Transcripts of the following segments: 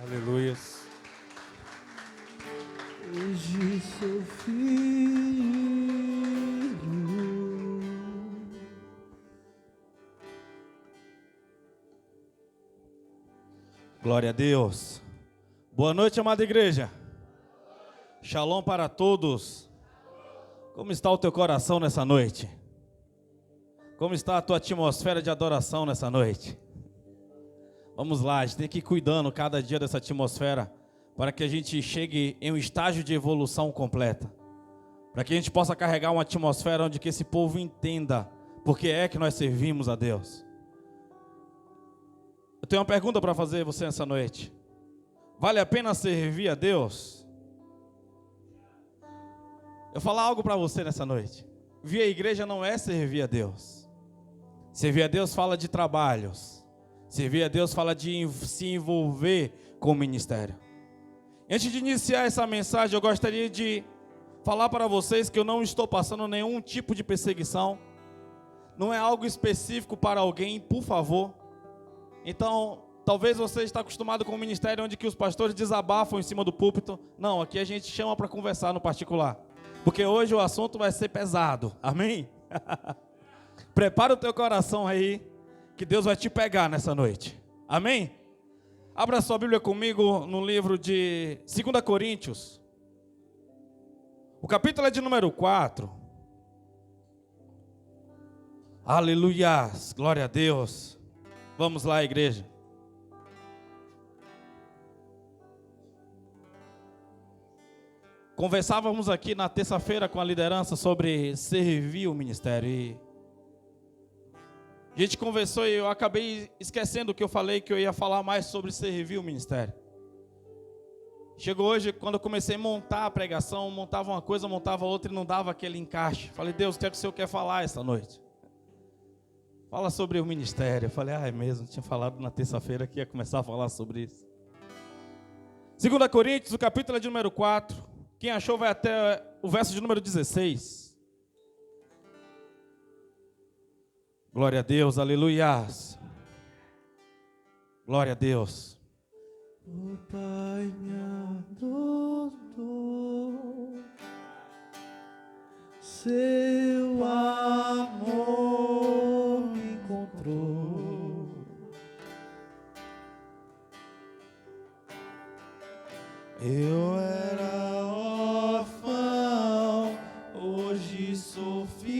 Aleluia. Hoje sou filho. Glória a Deus. Boa noite, amada igreja. Shalom para todos. Como está o teu coração nessa noite? Como está a tua atmosfera de adoração nessa noite? Vamos lá, a gente tem que ir cuidando cada dia dessa atmosfera para que a gente chegue em um estágio de evolução completa. Para que a gente possa carregar uma atmosfera onde que esse povo entenda por que é que nós servimos a Deus. Eu tenho uma pergunta para fazer a você nessa noite. Vale a pena servir a Deus? Eu vou falar algo para você nessa noite. Vir à igreja não é servir a Deus. Servir a Deus fala de trabalhos. Servir a Deus fala de se envolver com o ministério. Antes de iniciar essa mensagem, eu gostaria de falar para vocês que eu não estou passando nenhum tipo de perseguição. Não é algo específico para alguém, por favor. Então, talvez você está acostumado com um ministério onde que os pastores desabafam em cima do púlpito. Não, aqui a gente chama para conversar no particular. Porque hoje o assunto vai ser pesado. Amém? Prepara o teu coração aí, que Deus vai te pegar nessa noite. Amém? Abra sua Bíblia comigo no livro de 2 Coríntios. O capítulo é de número 4. Aleluia, glória a Deus. Vamos lá, igreja. Conversávamos aqui na terça-feira com a liderança sobre servir o ministério. E a gente conversou e eu acabei esquecendo que eu falei que eu ia falar mais sobre servir o ministério. Chegou hoje, quando eu comecei a montar a pregação, montava uma coisa, montava outra e não dava aquele encaixe. Falei, Deus, o que é que o Senhor quer falar esta noite? Fala sobre o ministério. Eu falei, é mesmo, tinha falado na terça-feira que ia começar a falar sobre isso. 2 Coríntios, o capítulo é de número 4. Quem achou vai até o verso de número 16. Glória a Deus, aleluias. Glória a Deus. O Pai me adotou, seu amor me encontrou. Eu era órfão, hoje sou filho.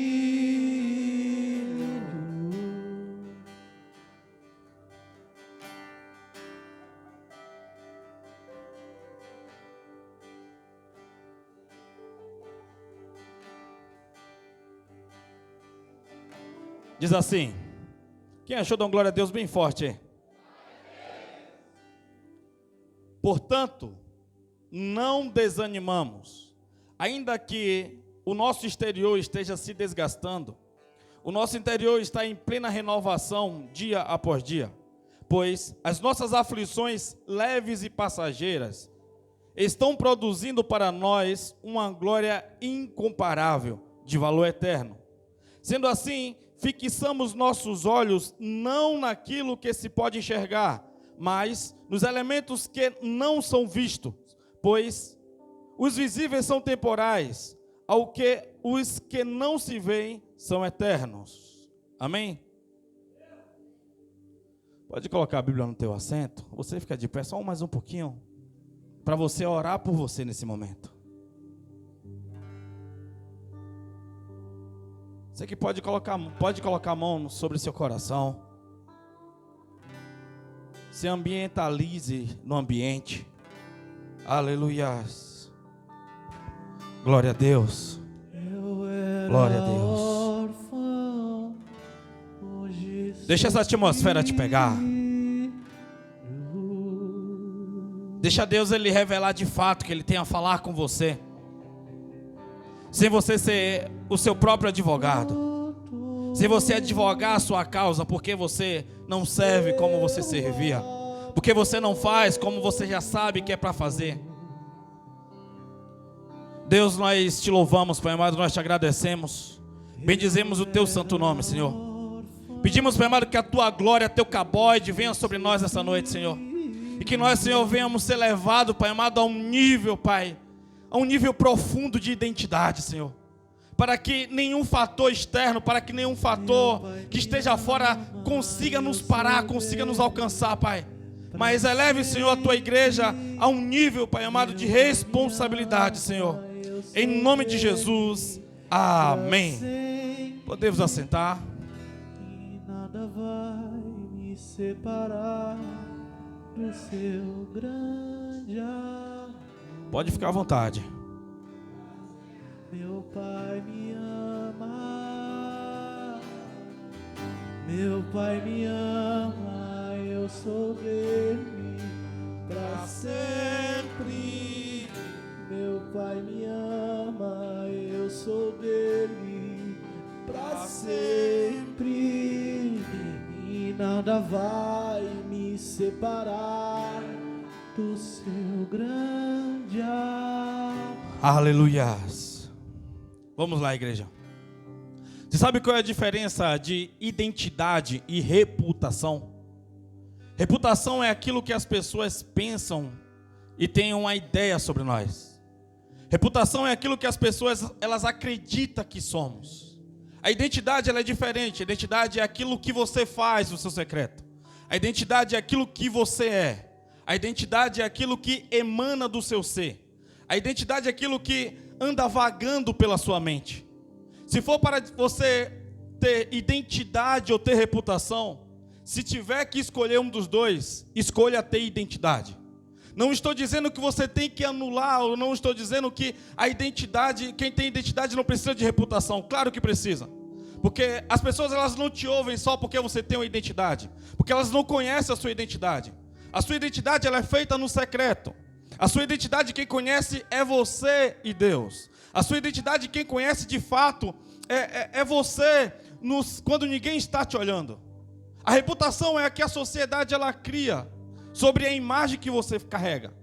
Diz assim. Quem achou dar glória a Deus bem forte aí? Portanto, não desanimamos, ainda que o nosso exterior esteja se desgastando, o nosso interior está em plena renovação dia após dia, pois as nossas aflições leves e passageiras estão produzindo para nós uma glória incomparável, de valor eterno. Sendo assim, fixamos nossos olhos não naquilo que se pode enxergar, mas nos elementos que não são vistos, pois os visíveis são temporais, ao que os que não se veem são eternos. Amém? Pode colocar a Bíblia no teu assento. Você fica de pé só mais um pouquinho, para você orar por você nesse momento. Você que pode colocar a mão sobre seu coração. Se ambientalize no ambiente. Aleluias. Glória a Deus. Glória a Deus. Órfão, hoje Deixa essa atmosfera te pegar. Deixa Deus ele revelar de fato que ele tem a falar com você. Sem você ser o seu próprio advogado. Sem você advogar a sua causa porque você não serve como você servia. Porque você não faz como você já sabe que é para fazer. Deus, nós te louvamos, Pai amado, nós te agradecemos. Bendizemos o teu santo nome, Senhor. Pedimos, Pai amado, que a tua glória, teu cabode venha sobre nós essa noite, Senhor. E que nós, Senhor, venhamos ser levados, Pai amado, a um nível, Pai, a um nível profundo de identidade, Senhor. Para que nenhum fator externo, para que nenhum fator que esteja fora consiga nos parar, consiga nos alcançar, Pai. Mas eleve, Senhor, a Tua igreja a um nível, Pai amado, de responsabilidade, Senhor. Em nome de Jesus, amém. Podemos assentar. E nada vai me separar do seu grande amor. Pode ficar à vontade. Meu Pai me ama, meu Pai me ama, eu sou dele para sempre. Meu Pai me ama, eu sou dele para sempre. E nada vai me separar do seu grande amor. Aleluias. Vamos lá, igreja. Você sabe qual é a diferença de identidade e reputação? Reputação é aquilo que as pessoas pensam e têm uma ideia sobre nós. Reputação é aquilo que as pessoas elas acreditam que somos. A identidade ela é diferente. A identidade é aquilo que você faz no seu secreto. A identidade é aquilo que você é. A identidade é aquilo que emana do seu ser. A identidade é aquilo que anda vagando pela sua mente. Se for para você ter identidade ou ter reputação, se tiver que escolher um dos dois, escolha ter identidade. Não estou dizendo que você tem que anular, ou não estou dizendo que a identidade, quem tem identidade não precisa de reputação. Claro que precisa. Porque as pessoas elas não te ouvem só porque você tem uma identidade, porque elas não conhecem a sua identidade. A sua identidade ela é feita no secreto. A sua identidade quem conhece é você e Deus. A sua identidade quem conhece de fato é você quando ninguém está te olhando. A reputação é a que a sociedade ela cria sobre a imagem que você carrega.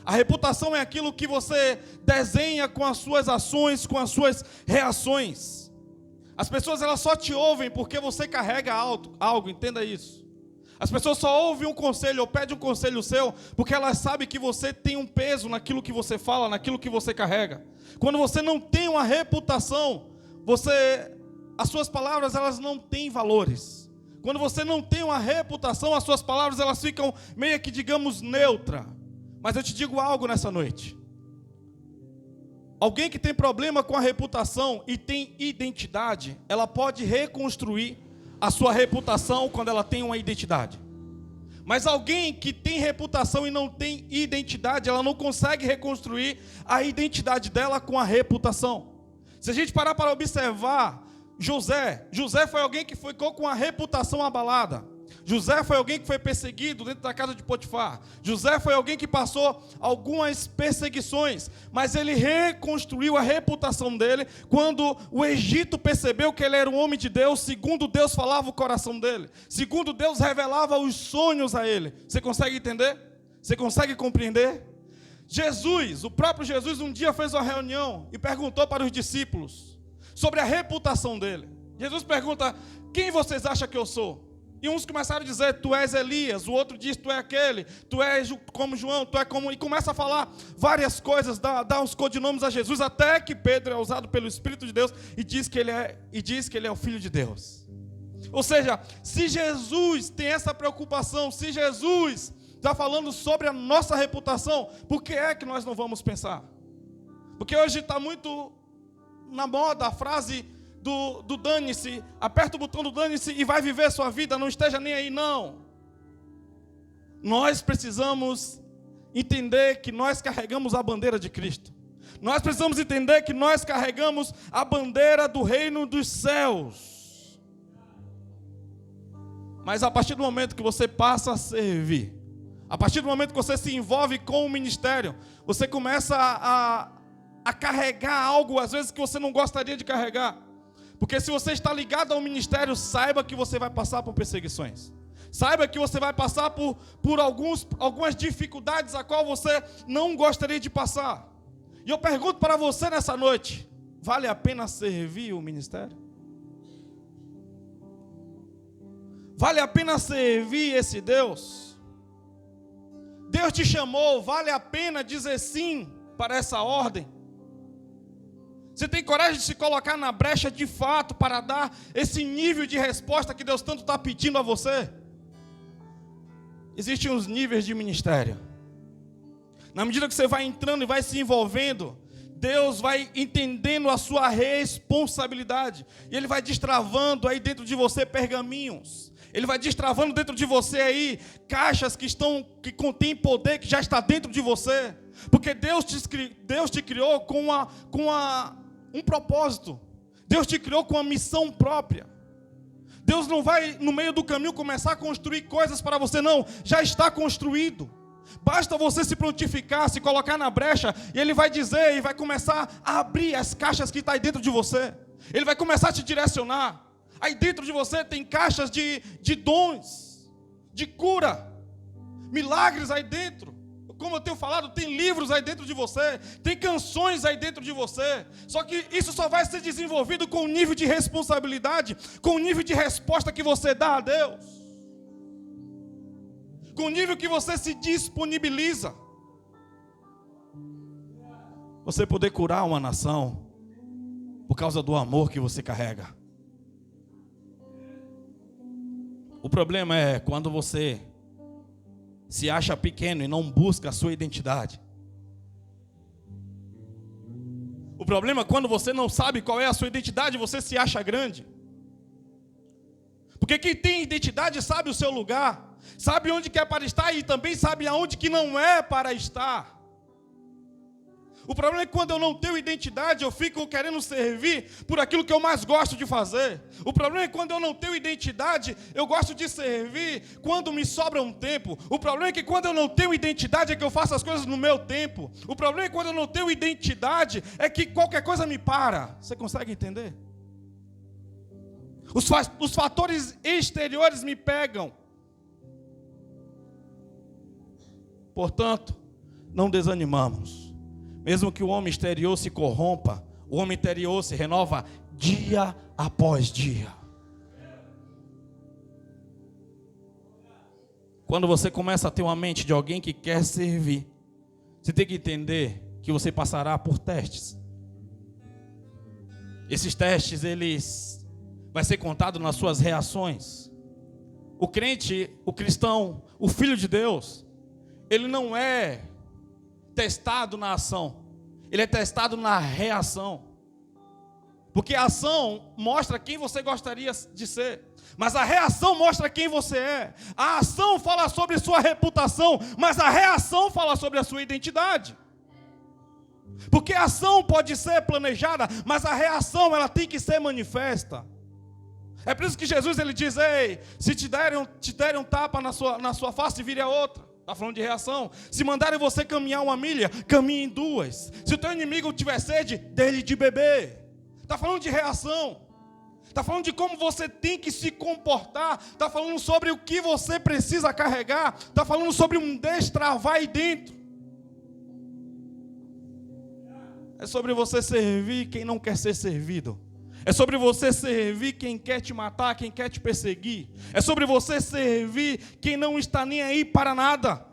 A reputação é aquilo que você desenha com as suas ações, com as suas reações. As pessoas elas só te ouvem porque você carrega algo, entenda isso. As pessoas só ouvem um conselho ou pedem um conselho seu porque elas sabem que você tem um peso naquilo que você fala, naquilo que você carrega. Quando você não tem uma reputação, as suas palavras elas não têm valores. Quando você não tem uma reputação, as suas palavras elas ficam meio que, digamos, neutra. Mas eu te digo algo nessa noite. Alguém que tem problema com a reputação e tem identidade, ela pode reconstruir a sua reputação quando ela tem uma identidade. Mas alguém que tem reputação e não tem identidade, ela não consegue reconstruir a identidade dela com a reputação. Se a gente parar para observar José foi alguém que ficou com a reputação abalada. José foi alguém que foi perseguido dentro da casa de Potifar. José foi alguém que passou algumas perseguições, mas ele reconstruiu a reputação dele quando o Egito percebeu que ele era um homem de Deus, segundo Deus falava o coração dele, segundo Deus revelava os sonhos a ele. Você consegue entender? Você consegue compreender? O próprio Jesus um dia fez uma reunião e perguntou para os discípulos sobre a reputação dele. Jesus pergunta: quem vocês acham que eu sou? E uns começaram a dizer: tu és Elias. O outro diz: tu é aquele. Tu és como João, tu é como... E começa a falar várias coisas, dá uns codinomes a Jesus, até que Pedro é usado pelo Espírito de Deus e diz que ele é o Filho de Deus. Ou seja, se Jesus tem essa preocupação, se Jesus está falando sobre a nossa reputação, por que é que nós não vamos pensar? Porque hoje está muito na moda a frase do dane-se, aperta o botão do dane-se e vai viver sua vida, não esteja nem aí, não. Nós precisamos entender que nós carregamos a bandeira de Cristo. Nós precisamos entender que nós carregamos a bandeira do reino dos céus. Mas a partir do momento que você passa a servir, a partir do momento que você se envolve com o ministério, você começa a carregar algo, às vezes, que você não gostaria de carregar. Porque se você está ligado ao ministério, saiba que você vai passar por perseguições. Saiba que você vai passar por algumas dificuldades a qual você não gostaria de passar. E eu pergunto para você nessa noite: vale a pena servir o ministério? Vale a pena servir esse Deus? Deus te chamou, vale a pena dizer sim para essa ordem? Você tem coragem de se colocar na brecha de fato para dar esse nível de resposta que Deus tanto está pedindo a você? Existem uns níveis de ministério. Na medida que você vai entrando e vai se envolvendo, Deus vai entendendo a sua responsabilidade. E Ele vai destravando aí dentro de você pergaminhos. Ele vai destravando dentro de você aí caixas que contêm poder que já está dentro de você. Porque Deus te criou com um propósito. Deus te criou com uma missão própria. Deus não vai no meio do caminho começar a construir coisas para você, não. Já está construído. Basta você se prontificar, se colocar na brecha, e Ele vai dizer e vai começar a abrir as caixas que estão aí dentro de você. Ele vai começar a te direcionar. Aí dentro de você tem caixas de dons, de cura, milagres aí dentro. Como eu tenho falado, tem livros aí dentro de você, tem canções aí dentro de você. Só que isso só vai ser desenvolvido com o nível de responsabilidade, com o nível de resposta que você dá a Deus, com o nível que você se disponibiliza. Você poder curar uma nação por causa do amor que você carrega. O problema é quando você se acha pequeno e não busca a sua identidade. O problema é quando você não sabe qual é a sua identidade, você se acha grande. Porque quem tem identidade sabe o seu lugar, sabe onde que é para estar e também sabe aonde que não é para estar. O problema é que quando eu não tenho identidade, eu fico querendo servir por aquilo que eu mais gosto de fazer. O problema é que quando eu não tenho identidade, eu gosto de servir quando me sobra um tempo. O problema é que quando eu não tenho identidade, é que eu faço as coisas no meu tempo. O problema é que quando eu não tenho identidade, é que qualquer coisa me para. Você consegue entender? Os fatores exteriores me pegam. Portanto, não desanimamos. Mesmo que o homem exterior se corrompa, o homem interior se renova dia após dia. Quando você começa a ter uma mente de alguém que quer servir, você tem que entender que você passará por testes. Esses testes, eles vai ser contado nas suas reações. O crente, o cristão, o filho de Deus, ele não é testado na ação, ele é testado na reação. Porque a ação mostra quem você gostaria de ser, mas a reação mostra quem você é. A ação fala sobre sua reputação, mas a reação fala sobre a sua identidade. Porque a ação pode ser planejada, mas a reação ela tem que ser manifesta. É por isso que Jesus ele diz: ei, se te derem um tapa na sua face, vire a outra. Está falando de reação. Se mandarem você caminhar 1 milha, caminhe em 2. Se o teu inimigo tiver sede, dê-lhe de beber. Está falando de reação. Está falando de como você tem que se comportar. Está falando sobre o que você precisa carregar. Está falando sobre um destravar aí dentro. É sobre você servir quem não quer ser servido. É sobre você servir quem quer te matar, quem quer te perseguir. É sobre você servir quem não está nem aí para nada.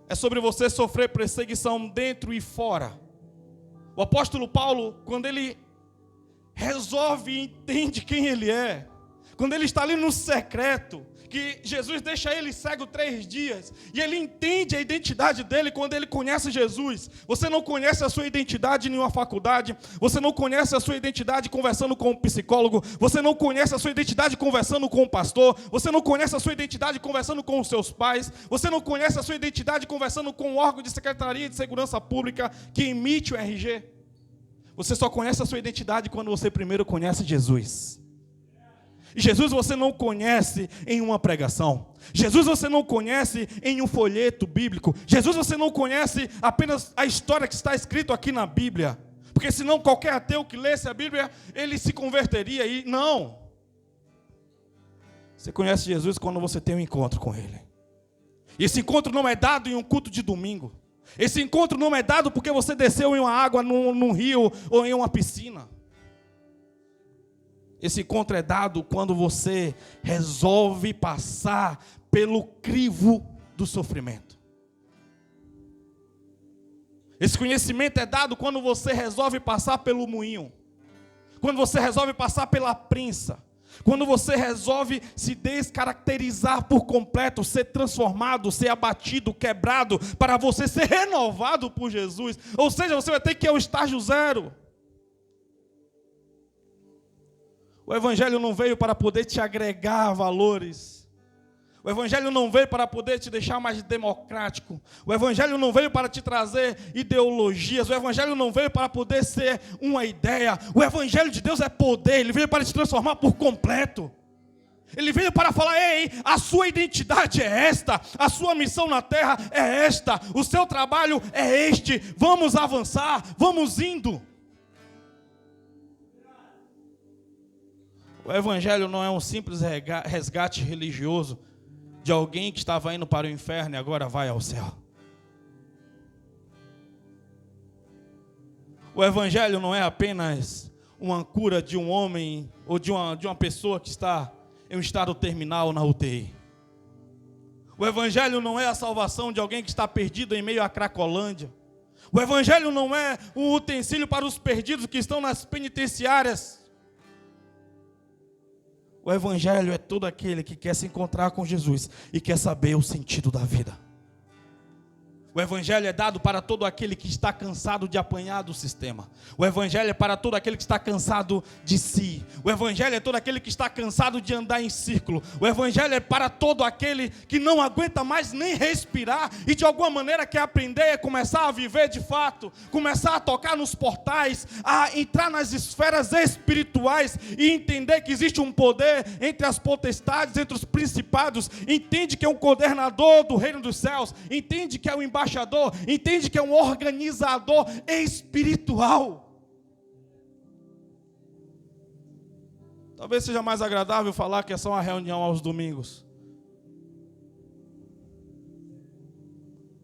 É sobre você sofrer perseguição dentro e fora. O apóstolo Paulo, quando ele resolve e entende quem ele é, quando ele está ali no secreto, que Jesus deixa ele cego 3 dias, e ele entende a identidade dele quando ele conhece Jesus. Você não conhece a sua identidade em uma faculdade, você não conhece a sua identidade conversando com um psicólogo, você não conhece a sua identidade conversando com um pastor, você não conhece a sua identidade conversando com os seus pais, você não conhece a sua identidade conversando com um órgão de secretaria de segurança pública que emite o RG. Você só conhece a sua identidade quando você primeiro conhece Jesus. E Jesus você não conhece em uma pregação. Jesus você não conhece em um folheto bíblico. Jesus você não conhece apenas a história que está escrito aqui na Bíblia. Porque senão qualquer ateu que lesse a Bíblia, ele se converteria e não. Você conhece Jesus quando você tem um encontro com Ele. E esse encontro não é dado em um culto de domingo. Esse encontro não é dado porque você desceu em uma água, num rio ou em uma piscina. Esse encontro é dado quando você resolve passar pelo crivo do sofrimento. Esse conhecimento é dado quando você resolve passar pelo moinho. Quando você resolve passar pela prensa. Quando você resolve se descaracterizar por completo, ser transformado, ser abatido, quebrado, para você ser renovado por Jesus. Ou seja, você vai ter que ir ao estágio zero. O Evangelho não veio para poder te agregar valores. O Evangelho não veio para poder te deixar mais democrático. O Evangelho não veio para te trazer ideologias. O Evangelho não veio para poder ser uma ideia. O Evangelho de Deus é poder. Ele veio para te transformar por completo. Ele veio para falar: ei, a sua identidade é esta. A sua missão na terra é esta. O seu trabalho é este. Vamos avançar, vamos indo. O Evangelho não é um simples resgate religioso de alguém que estava indo para o inferno e agora vai ao céu. O Evangelho não é apenas uma cura de um homem ou de uma pessoa que está em um estado terminal na UTI. O Evangelho não é a salvação de alguém que está perdido em meio à Cracolândia. O Evangelho não é um utensílio para os perdidos que estão nas penitenciárias. O Evangelho é todo aquele que quer se encontrar com Jesus e quer saber o sentido da vida. O Evangelho é dado para todo aquele que está cansado de apanhar do sistema. O Evangelho é para todo aquele que está cansado de si. O Evangelho é todo aquele que está cansado de andar em círculo. O Evangelho é para todo aquele que não aguenta mais nem respirar e de alguma maneira quer aprender a começar a viver de fato, começar a tocar nos portais, a entrar nas esferas espirituais e entender que existe um poder entre as potestades, entre os principados. Entende que é um coordenador do reino dos céus. Entende que é um embaixador, entende que é um organizador espiritual. Talvez seja mais agradável falar que é só uma reunião aos domingos.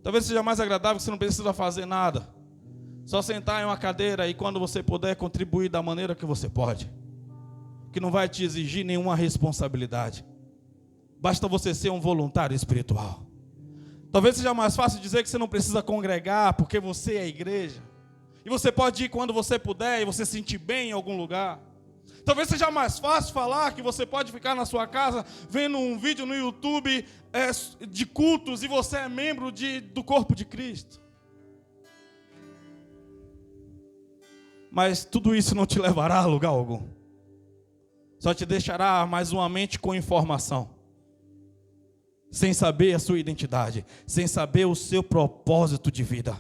Talvez seja mais agradável que você não precisa fazer nada. Só sentar em uma cadeira e quando você puder contribuir da maneira que você pode. Que não vai te exigir nenhuma responsabilidade. Basta você ser um voluntário espiritual. Talvez seja mais fácil dizer que você não precisa congregar porque você é a igreja. E você pode ir quando você puder e você se sentir bem em algum lugar. Talvez seja mais fácil falar que você pode ficar na sua casa vendo um vídeo no YouTube de cultos e você é membro do corpo de Cristo. Mas tudo isso não te levará a lugar algum. Só te deixará mais uma mente com informação. Sem saber a sua identidade, sem saber o seu propósito de vida.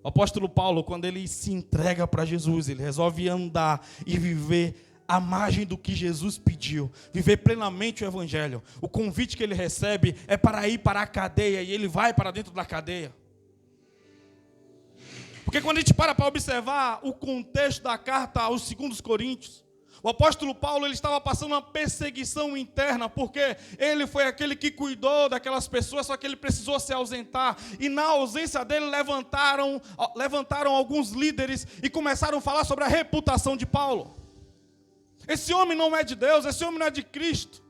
O apóstolo Paulo, quando ele se entrega para Jesus, ele resolve andar e viver à margem do que Jesus pediu, viver plenamente o Evangelho. O convite que ele recebe é para ir para a cadeia, e ele vai para dentro da cadeia. Porque quando a gente para observar o contexto da carta aos 2 Coríntios, o apóstolo Paulo ele estava passando uma perseguição interna, porque ele foi aquele que cuidou daquelas pessoas, só que ele precisou se ausentar. E na ausência dele levantaram alguns líderes e começaram a falar sobre a reputação de Paulo. Esse homem não é de Deus, esse homem não é de Cristo.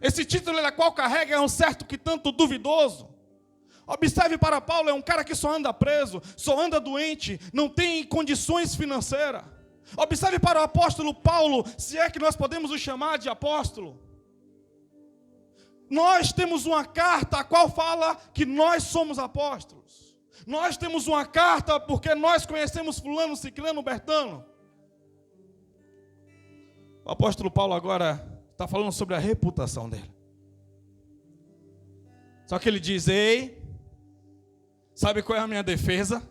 Esse título da qual carrega é um certo que tanto duvidoso. Observe para Paulo, é um cara que só anda preso, só anda doente, não tem condições financeiras. Observe para o apóstolo Paulo, se é que nós podemos o chamar de apóstolo. Nós temos uma carta a qual fala que nós somos apóstolos. Nós temos uma carta porque nós conhecemos fulano, ciclano, bertano. O apóstolo Paulo agora está falando sobre a reputação dele. Só que ele diz: ei, sabe qual é a minha defesa?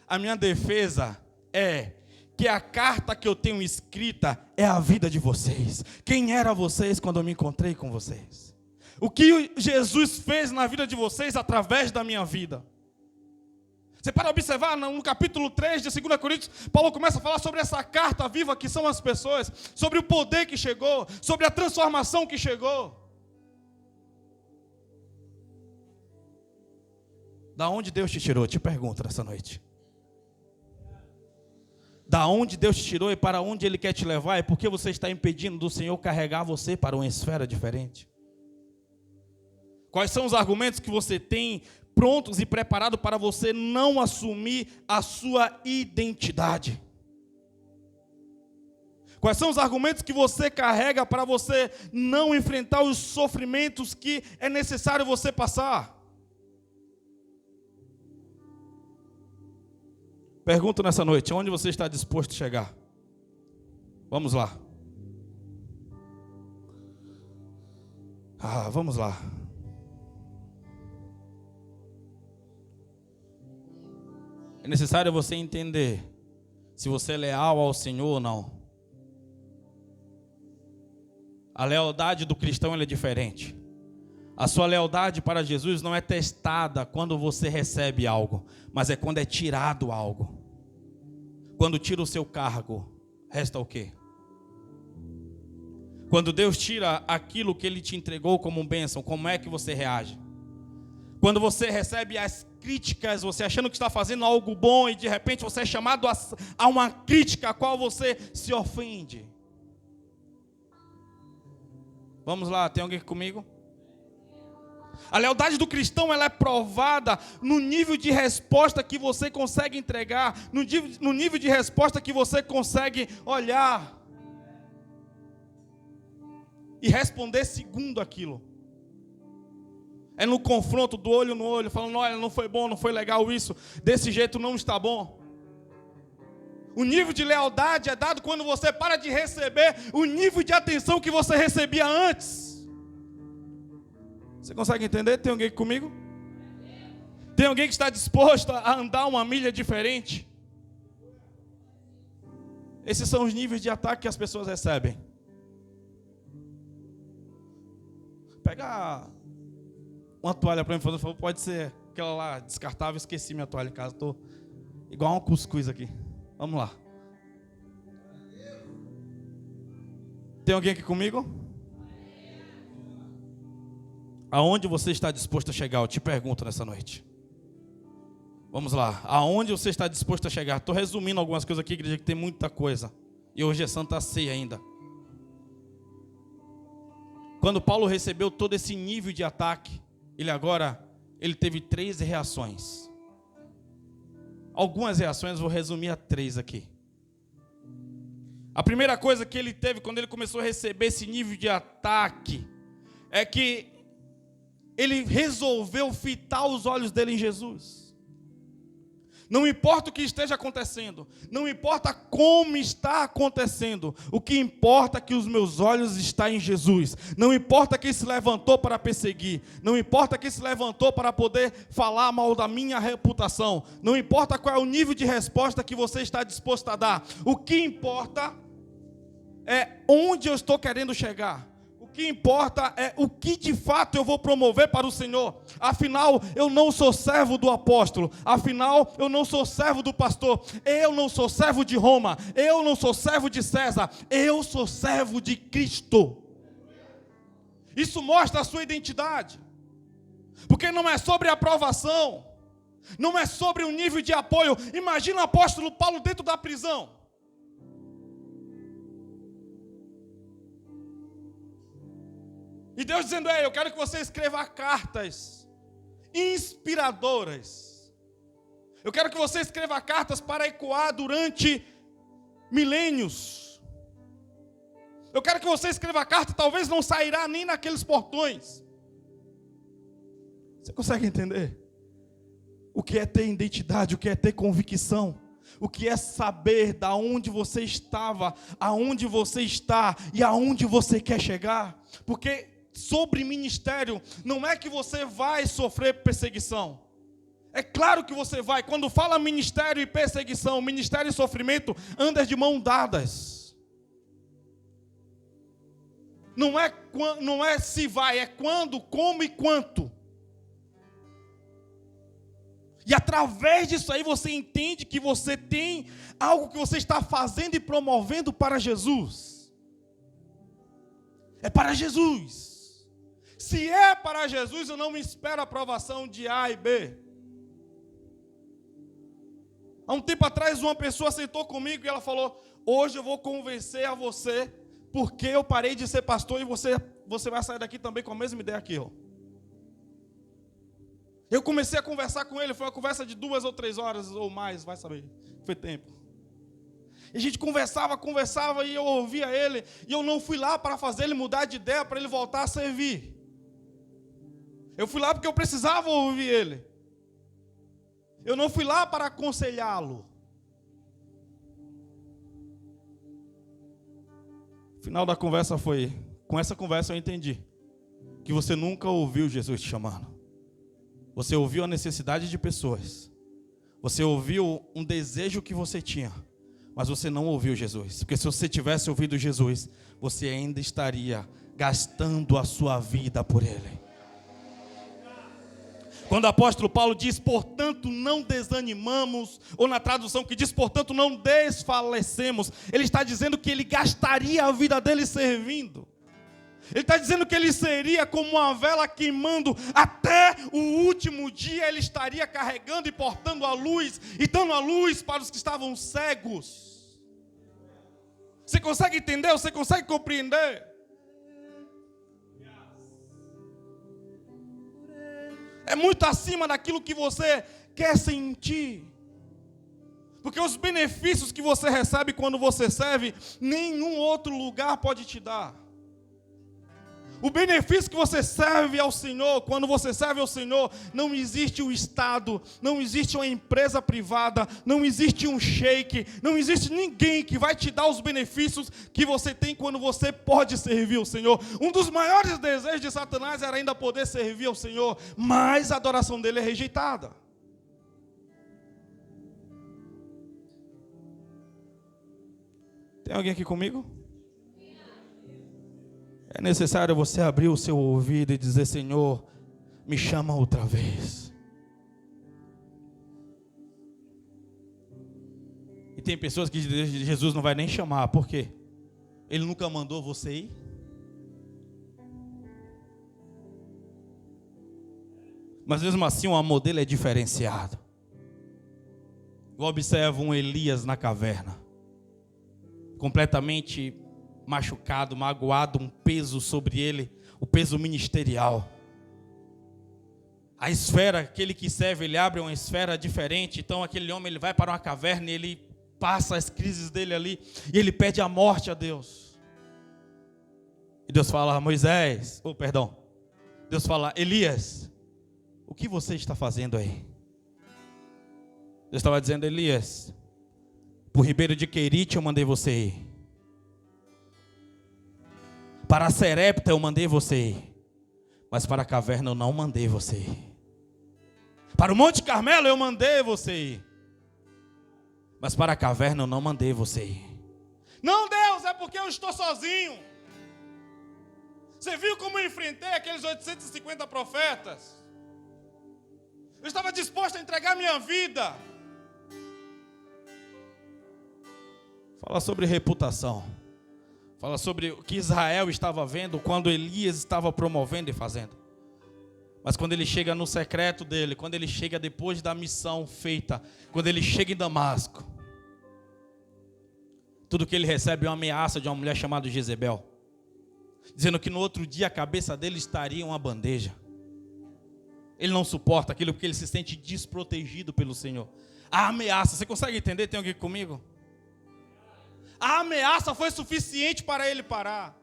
A minha defesa é que a carta que eu tenho escrita é a vida de vocês. Quem eram vocês quando eu me encontrei com vocês? O que Jesus fez na vida de vocês através da minha vida? Você para observar no capítulo 3 de 2 Coríntios, Paulo começa a falar sobre essa carta viva que são as pessoas, sobre o poder que chegou, sobre a transformação que chegou. Da onde Deus te tirou? Te pergunto nessa noite. da onde Deus te tirou e para onde Ele quer te levar, é porque você está impedindo do Senhor carregar você para uma esfera diferente. Quais são os argumentos que você tem prontos e preparados para você não assumir a sua identidade? Quais são os argumentos que você carrega para você não enfrentar os sofrimentos que é necessário você passar? Pergunto nessa noite, onde você está disposto a chegar? Vamos lá. Vamos lá. É necessário você entender se você é leal ao Senhor ou não. A lealdade do cristão ela é diferente. A sua lealdade para Jesus não é testada quando você recebe algo, mas é quando é tirado algo. Quando tira o seu cargo, resta o quê? Quando Deus tira aquilo que Ele te entregou como bênção, como é que você reage? Quando você recebe as críticas, você achando que está fazendo algo bom e de repente você é chamado a uma crítica a qual você se ofende. Vamos lá, tem alguém aqui comigo? A lealdade do cristão ela é provada no nível de resposta que você consegue entregar, no nível de resposta que você consegue olhar e responder segundo aquilo. É no confronto do olho no olho, falando, olha, não foi bom, não foi legal isso, desse jeito não está bom. O nível de lealdade é dado quando você para de receber o nível de atenção que você recebia antes. Você consegue entender? Tem alguém comigo? Tem alguém que está disposto a andar uma milha diferente? Esses são os níveis de ataque que as pessoas recebem. Pega uma toalha para mim, por favor, pode ser aquela lá descartável, esqueci minha toalha em casa, estou igual um cuscuz aqui. Vamos lá. Tem alguém aqui comigo? Aonde você está disposto a chegar? Eu te pergunto nessa noite. Vamos lá. Aonde você está disposto a chegar? Estou resumindo algumas coisas aqui, igreja, que tem muita coisa. E hoje é Santa Ceia ainda. Quando Paulo recebeu todo esse nível de ataque, ele teve 3 reações. Algumas reações, vou resumir a 3 aqui. A primeira coisa que ele teve quando ele começou a receber esse nível de ataque é que ele resolveu fitar os olhos dele em Jesus. Não importa o que esteja acontecendo, não importa como está acontecendo, o que importa é que os meus olhos estão em Jesus. Não importa quem se levantou para perseguir, não importa quem se levantou para poder falar mal da minha reputação, não importa qual é o nível de resposta que você está disposto a dar, o que importa é onde eu estou querendo chegar. O que importa é o que de fato eu vou promover para o Senhor. Afinal, eu não sou servo do apóstolo. Afinal, eu não sou servo do pastor. Eu não sou servo de Roma. Eu não sou servo de César. Eu sou servo de Cristo. Isso mostra a sua identidade. Porque não é sobre aprovação. Não é sobre o nível de apoio. Imagina o apóstolo Paulo dentro da prisão. E Deus dizendo, eu quero que você escreva cartas inspiradoras. Eu quero que você escreva cartas para ecoar durante milênios. Eu quero que você escreva carta, talvez não sairá nem naqueles portões. Você consegue entender? O que é ter identidade, o que é ter convicção, o que é saber da onde você estava, aonde você está e aonde você quer chegar. Porque sobre ministério, não é que você vai sofrer perseguição. É claro que você vai. Quando fala ministério e perseguição, ministério e sofrimento, andam de mão dadas. Não é se vai, é quando, como e quanto. E através disso aí você entende que você tem algo que você está fazendo e promovendo para Jesus. É para Jesus. Se é para Jesus, eu não me espero a aprovação de A e B. Há um tempo atrás, uma pessoa sentou comigo e ela falou: hoje eu vou convencer a você porque eu parei de ser pastor e você vai sair daqui também com a mesma ideia que eu. Eu comecei a conversar com ele, foi uma conversa de 2 ou 3 horas ou mais, vai saber, foi tempo. E a gente conversava e eu ouvia ele, e eu não fui lá para fazer ele mudar de ideia, para ele voltar a servir. Eu fui lá porque eu precisava ouvir ele. Eu não fui lá para aconselhá-lo. O final da conversa foi, com essa conversa eu entendi que você nunca ouviu Jesus te chamando. Você ouviu a necessidade de pessoas. Você ouviu um desejo que você tinha, mas você não ouviu Jesus. Porque se você tivesse ouvido Jesus, você ainda estaria gastando a sua vida por Ele. Quando o apóstolo Paulo diz, portanto não desanimamos, ou na tradução que diz, portanto não desfalecemos, ele está dizendo que ele gastaria a vida dele servindo. Ele está dizendo que ele seria como uma vela queimando, até o último dia ele estaria carregando e portando a luz, e dando a luz para os que estavam cegos. Você consegue entender? Você consegue compreender? É muito acima daquilo que você quer sentir. Porque os benefícios que você recebe quando você serve, nenhum outro lugar pode te dar. O benefício que você serve ao Senhor, quando você serve ao Senhor, não existe o Estado, não existe uma empresa privada, não existe um sheik, não existe ninguém que vai te dar os benefícios que você tem quando você pode servir ao Senhor. Um dos maiores desejos de Satanás era ainda poder servir ao Senhor, mas a adoração dele é rejeitada. Tem alguém aqui comigo? É necessário você abrir o seu ouvido e dizer: Senhor, me chama outra vez. E tem pessoas que Jesus não vai nem chamar, por quê? Ele nunca mandou você ir. Mas mesmo assim o amor dele é diferenciado. Eu observo um Elias na caverna, completamente machucado, magoado, um peso sobre ele, o peso ministerial. A esfera, aquele que serve, ele abre uma esfera diferente. Então aquele homem, ele vai para uma caverna e ele passa as crises dele ali, e ele pede a morte a Deus. E Deus fala: Deus fala: Elias, o que você está fazendo aí? Deus estava dizendo: Elias, por Ribeiro de Querite eu mandei você ir. Para a Serepta eu mandei você ir, mas para a caverna eu não mandei você ir. Para o Monte Carmelo eu mandei você ir, mas para a caverna eu não mandei você ir. Não, Deus, é porque eu estou sozinho. Você viu como eu enfrentei aqueles 850 profetas? Eu estava disposto a entregar minha vida. Fala sobre reputação. Fala sobre o que Israel estava vendo quando Elias estava promovendo e fazendo. Mas quando ele chega no secreto dele, quando ele chega depois da missão feita, quando ele chega em Damasco, tudo que ele recebe é uma ameaça de uma mulher chamada Jezebel, dizendo que no outro dia a cabeça dele estaria uma bandeja. Ele não suporta aquilo porque ele se sente desprotegido pelo Senhor. A ameaça, você consegue entender? Tem alguém comigo? A ameaça foi suficiente para ele parar.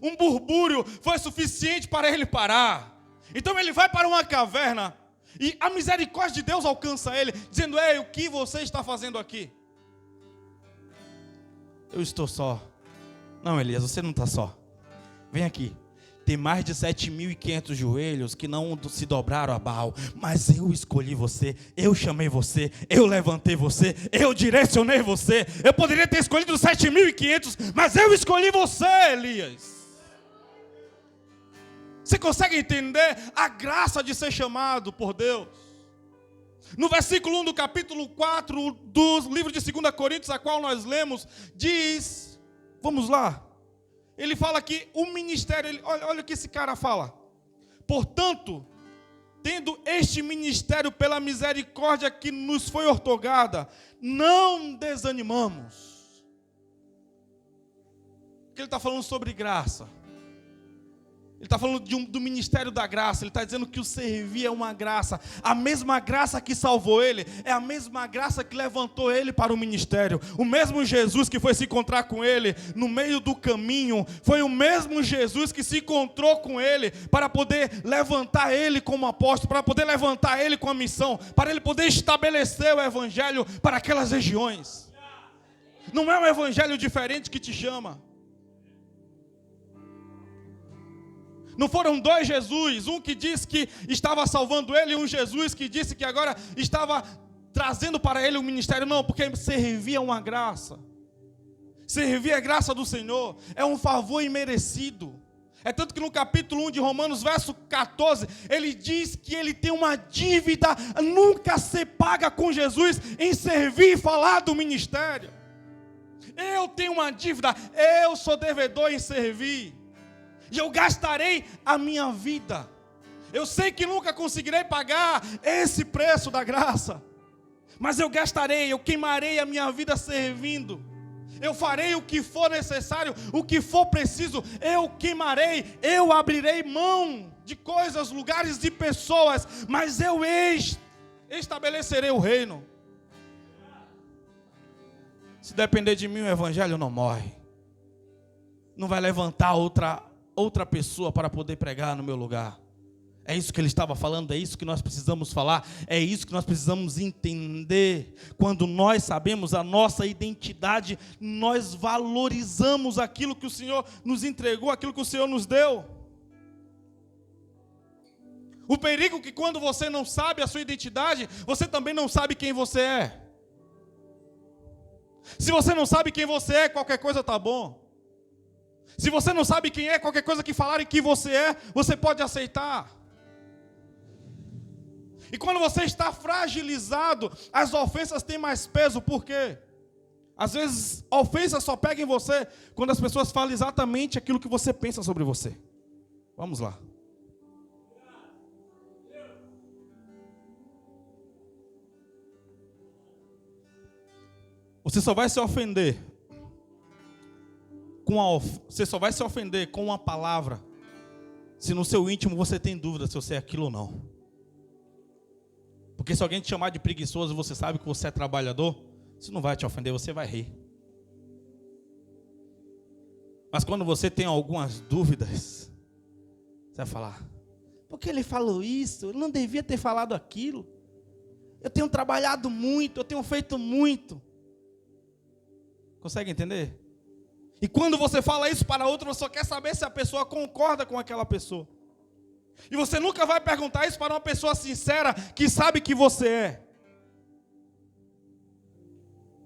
Um burbúrio foi suficiente para ele parar. Então ele vai para uma caverna e a misericórdia de Deus alcança ele, dizendo: ei, o que você está fazendo aqui? Eu estou só. Não, Elias, você não está só. Vem aqui. Tem mais de 7.500 joelhos que não se dobraram a Baal, mas eu escolhi você, eu chamei você, eu levantei você, eu direcionei você. Eu poderia ter escolhido 7.500, mas eu escolhi você, Elias. Você consegue entender a graça de ser chamado por Deus? No versículo 1 do capítulo 4 do livro de 2 Coríntios, a qual nós lemos, diz, vamos lá. Ele fala que o ministério, olha o que esse cara fala. Portanto, tendo este ministério pela misericórdia que nos foi outorgada, não desanimamos. Porque ele está falando sobre graça. Ele está falando do ministério da graça. Ele está dizendo que o servir é uma graça. A mesma graça que salvou ele é a mesma graça que levantou ele para o ministério. O mesmo Jesus que foi se encontrar com ele no meio do caminho, foi o mesmo Jesus que se encontrou com ele para poder levantar ele como apóstolo, para poder levantar ele com a missão, para ele poder estabelecer o evangelho para aquelas regiões. Não é um evangelho diferente que te chama. Não foram dois Jesus, um que disse que estava salvando ele e um Jesus que disse que agora estava trazendo para ele o ministério. Não, porque servia uma graça. Servir a graça do Senhor é um favor imerecido. É tanto que no capítulo 1 de Romanos, verso 14, ele diz que ele tem uma dívida nunca ser paga com Jesus em servir e falar do ministério. Eu tenho uma dívida, eu sou devedor em servir. E eu gastarei a minha vida. Eu sei que nunca conseguirei pagar esse preço da graça. Mas eu gastarei, eu queimarei a minha vida servindo. Eu farei o que for necessário, o que for preciso. Eu queimarei, eu abrirei mão de coisas, lugares e pessoas. Mas eu estabelecerei o reino. Se depender de mim, o evangelho não morre. Não vai levantar outra pessoa para poder pregar no meu lugar. É isso que ele estava falando, é isso que nós precisamos falar, é isso que nós precisamos entender. Quando nós sabemos a nossa identidade, nós valorizamos aquilo que o Senhor nos entregou, aquilo que o Senhor nos deu. O perigo é que quando você não sabe a sua identidade, você também não sabe quem você é. Se você não sabe quem você é, qualquer coisa está bom. Se você não sabe quem é, qualquer coisa que falarem que você é, você pode aceitar. E quando você está fragilizado, as ofensas têm mais peso. Por quê? Às vezes, a ofensa só pega em você quando as pessoas falam exatamente aquilo que você pensa sobre você. Vamos lá. Você só vai se ofender você só vai se ofender com uma palavra se no seu íntimo você tem dúvida se você é aquilo ou não. Porque se alguém te chamar de preguiçoso e você sabe que você é trabalhador, isso não vai te ofender, você vai rir. Mas quando você tem algumas dúvidas, você vai falar: por que ele falou isso? Ele não devia ter falado aquilo. Eu tenho trabalhado muito, eu tenho feito muito. Consegue entender? E quando você fala isso para outro, você só quer saber se a pessoa concorda com aquela pessoa. E você nunca vai perguntar isso para uma pessoa sincera, que sabe que você é.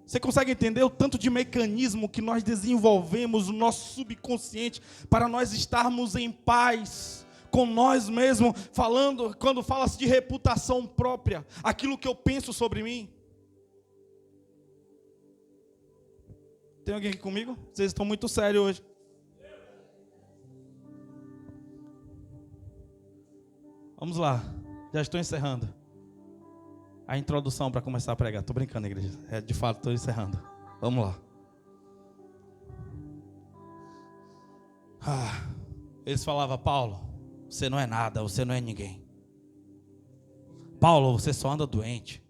Você consegue entender o tanto de mecanismo que nós desenvolvemos no nosso subconsciente para nós estarmos em paz com nós mesmos, quando fala-se de reputação própria, aquilo que eu penso sobre mim? Tem alguém aqui comigo? Vocês estão muito sérios hoje. Vamos lá, já estou encerrando a introdução para começar a pregar. Estou brincando, igreja. De fato, estou encerrando. Vamos lá. Eles falavam: Paulo, você não é nada, você não é ninguém. Paulo, você só anda doente.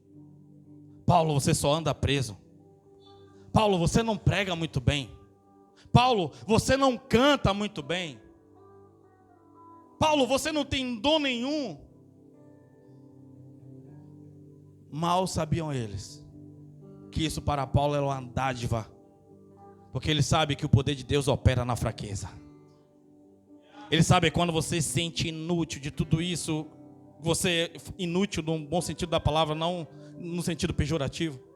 Paulo, você só anda preso. Paulo, você não prega muito bem. Paulo, você não canta muito bem. Paulo, você não tem dom nenhum. Mal sabiam eles que isso para Paulo era uma dádiva, porque ele sabe que o poder de Deus opera na fraqueza. Ele sabe quando você se sente inútil de tudo isso, você é inútil no bom sentido da palavra, não no sentido pejorativo.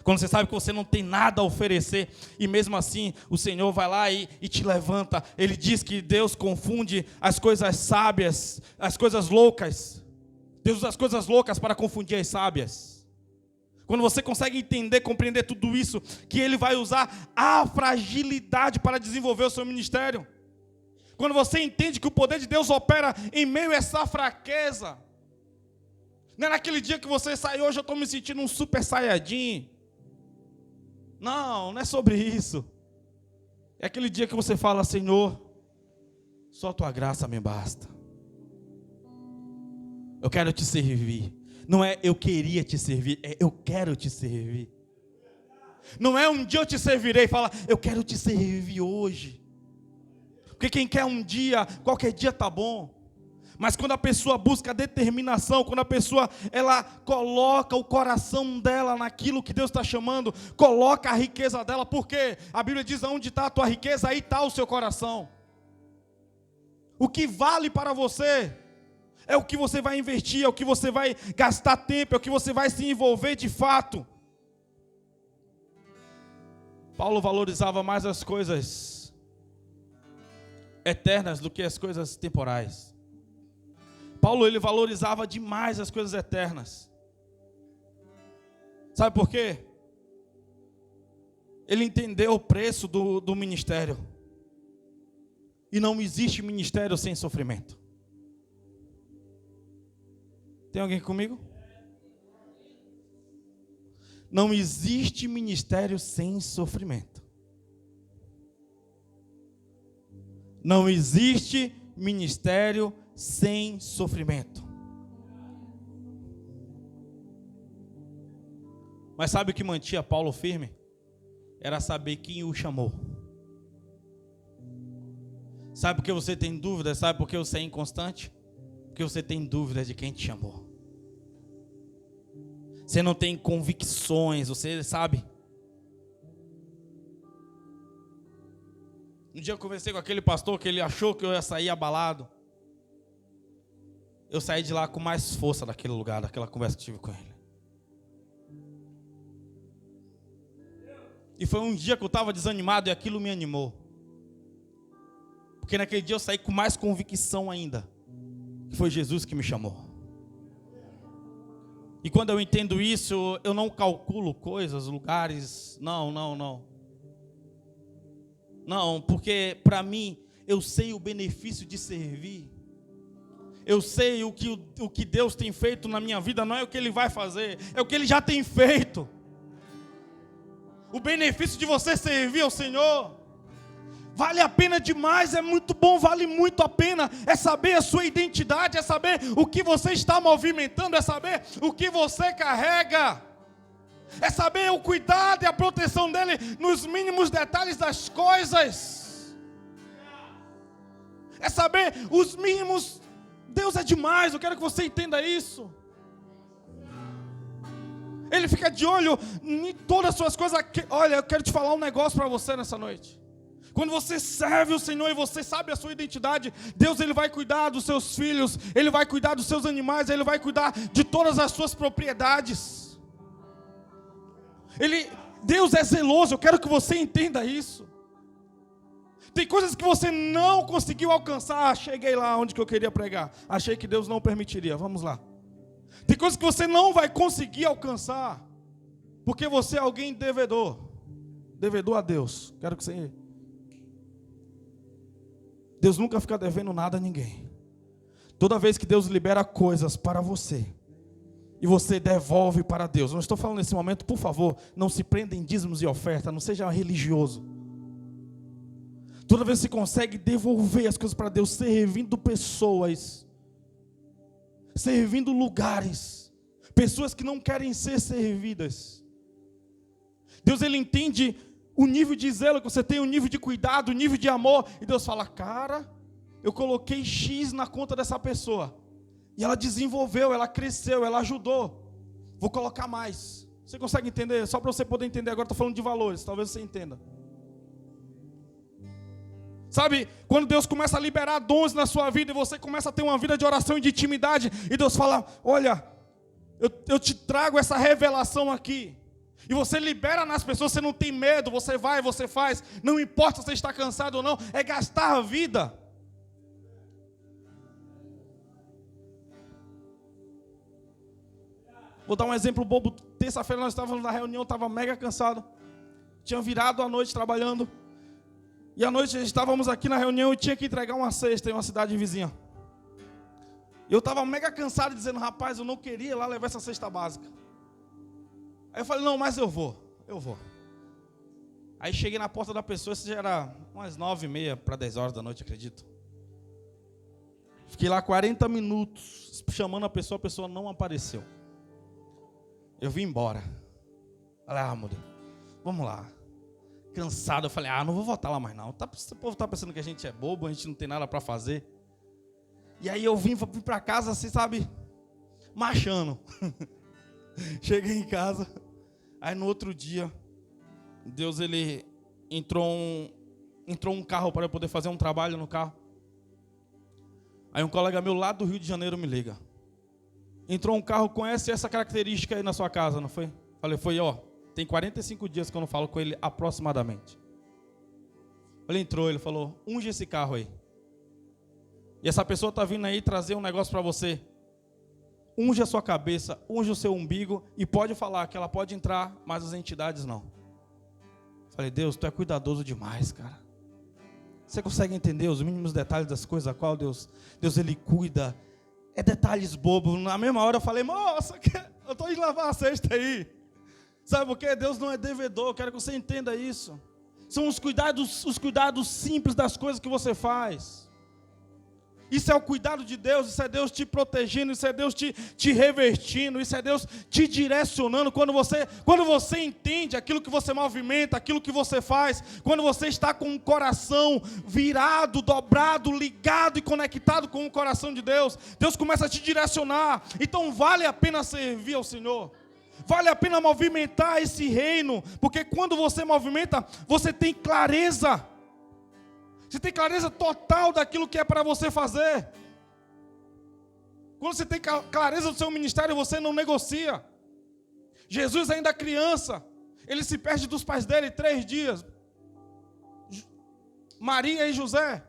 Quando você sabe que você não tem nada a oferecer, e mesmo assim o Senhor vai lá e te levanta. Ele diz que Deus confunde as coisas sábias, as coisas loucas. Deus usa as coisas loucas para confundir as sábias. Quando você consegue entender, compreender tudo isso, que Ele vai usar a fragilidade para desenvolver o seu ministério. Quando você entende que o poder de Deus opera em meio a essa fraqueza, Não é naquele dia que você sai, hoje eu estou me sentindo um super saiyajin. Não, não é sobre isso. É aquele dia que você fala, Senhor, só a tua graça me basta. Eu quero te servir. Não é eu queria te servir, é eu quero te servir. Não é um dia eu te servirei, fala, eu quero te servir hoje. Porque quem quer um dia, qualquer dia tá bom. Mas quando a pessoa busca determinação, quando a pessoa ela coloca o coração dela naquilo que Deus está chamando, coloca a riqueza dela, porque a Bíblia diz, onde está a tua riqueza, aí está o seu coração. O que vale para você é o que você vai investir, é o que você vai gastar tempo, é o que você vai se envolver de fato. Paulo valorizava mais as coisas eternas do que as coisas temporais. Paulo, ele valorizava demais as coisas eternas. Sabe por quê? Ele entendeu o preço do ministério. E não existe ministério sem sofrimento. Tem alguém comigo? Não existe ministério sem sofrimento. Não existe ministério sem sofrimento. Mas sabe o que mantinha Paulo firme? Era saber quem o chamou. Sabe por que você tem dúvida? Sabe por que você é inconstante? Porque você tem dúvida de quem te chamou. Você não tem convicções, você sabe. Um dia eu conversei com aquele pastor que ele achou que eu ia sair abalado. Eu saí de lá com mais força daquele lugar, daquela conversa que tive com ele. E foi um dia que eu estava desanimado e aquilo me animou. Porque naquele dia eu saí com mais convicção ainda. Que foi Jesus que me chamou. E quando eu entendo isso, eu não calculo coisas, lugares. Não. Não, porque para mim, eu sei o benefício de servir. Eu sei o que Deus tem feito na minha vida, não é o que Ele vai fazer, é o que Ele já tem feito. O benefício de você servir ao Senhor vale a pena demais, é muito bom, vale muito a pena. É saber a sua identidade, é saber o que você está movimentando, é saber o que você carrega. É saber o cuidado e a proteção dEle nos mínimos detalhes das coisas. É saber os mínimos. Deus é demais, eu quero que você entenda isso. Ele fica de olho em todas as suas coisas. Olha, eu quero te falar um negócio para você nessa noite. Quando você serve o Senhor e você sabe a sua identidade, Deus ele vai cuidar dos seus filhos, Ele vai cuidar dos seus animais, Ele vai cuidar de todas as suas propriedades. Deus é zeloso, eu quero que você entenda isso. Tem coisas que você não conseguiu alcançar. Cheguei lá onde que eu queria pregar. Achei que Deus não permitiria. Vamos lá. Tem coisas que você não vai conseguir alcançar. Porque você é alguém devedor. Devedor a Deus. Quero que você... Deus nunca fica devendo nada a ninguém. Toda vez que Deus libera coisas para você, e você devolve para Deus. Não estou falando nesse momento, por favor, não se prenda em dízimos e oferta. Não seja religioso. Toda vez que você consegue devolver as coisas para Deus, servindo pessoas, servindo lugares, pessoas que não querem ser servidas. Deus ele entende o nível de zelo que você tem, o nível de cuidado, o nível de amor. E Deus fala, cara, eu coloquei X na conta dessa pessoa. E ela desenvolveu, ela cresceu, ela ajudou. Vou colocar mais. Você consegue entender? Só para você poder entender, agora estou falando de valores, talvez você entenda. Sabe, quando Deus começa a liberar dons na sua vida e você começa a ter uma vida de oração e de intimidade, e Deus fala, olha, eu te trago essa revelação aqui. E você libera nas pessoas, você não tem medo, você vai, você faz, não importa se você está cansado ou não, é gastar a vida. Vou dar um exemplo bobo. Terça-feira nós estávamos na reunião, estava mega cansado. Tinha virado a noite trabalhando. E à noite estávamos aqui na reunião e tinha que entregar uma cesta em uma cidade vizinha. Eu estava mega cansado dizendo, rapaz, eu não queria ir lá levar essa cesta básica. Aí eu falei, não, mas eu vou. Aí cheguei na porta da pessoa, isso já era umas 9h30 para 10 horas da noite, acredito. Fiquei lá 40 minutos chamando a pessoa não apareceu. Eu vim embora. Falei, mulher, vamos lá. Cansado, eu falei, não vou voltar lá mais não. O povo está pensando que a gente é bobo, a gente não tem nada para fazer. E aí eu vim para casa assim, sabe, marchando. Cheguei em casa, aí no outro dia, Deus, ele entrou um carro para eu poder fazer um trabalho no carro. Aí um colega meu lá do Rio de Janeiro me liga. Entrou um carro, conhece essa característica aí na sua casa, não foi? Falei, tem 45 dias que eu não falo com ele aproximadamente. Ele entrou, ele falou, unge esse carro aí. E essa pessoa está vindo aí trazer um negócio para você. Unge a sua cabeça, unge o seu umbigo e pode falar que ela pode entrar, mas as entidades não. Falei, Deus, tu é cuidadoso demais, cara. Você consegue entender os mínimos detalhes das coisas a qual Deus ele cuida? É detalhes bobos. Na mesma hora eu falei, moça, eu estou indo lavar a cesta aí. Sabe por quê? Deus não é devedor, eu quero que você entenda isso. São os cuidados simples das coisas que você faz. Isso é o cuidado de Deus, isso é Deus te protegendo, isso é Deus te revertindo, isso é Deus te direcionando. Quando você entende aquilo que você movimenta, aquilo que você faz, quando você está com o coração virado, dobrado, ligado e conectado com o coração de Deus, Deus começa a te direcionar. Então vale a pena servir ao Senhor. Vale a pena movimentar esse reino, porque quando você movimenta, você tem clareza. Você tem clareza total daquilo que é para você fazer. Quando você tem clareza do seu ministério, você não negocia. Jesus ainda criança, ele se perde dos pais dele 3 dias. Maria e José,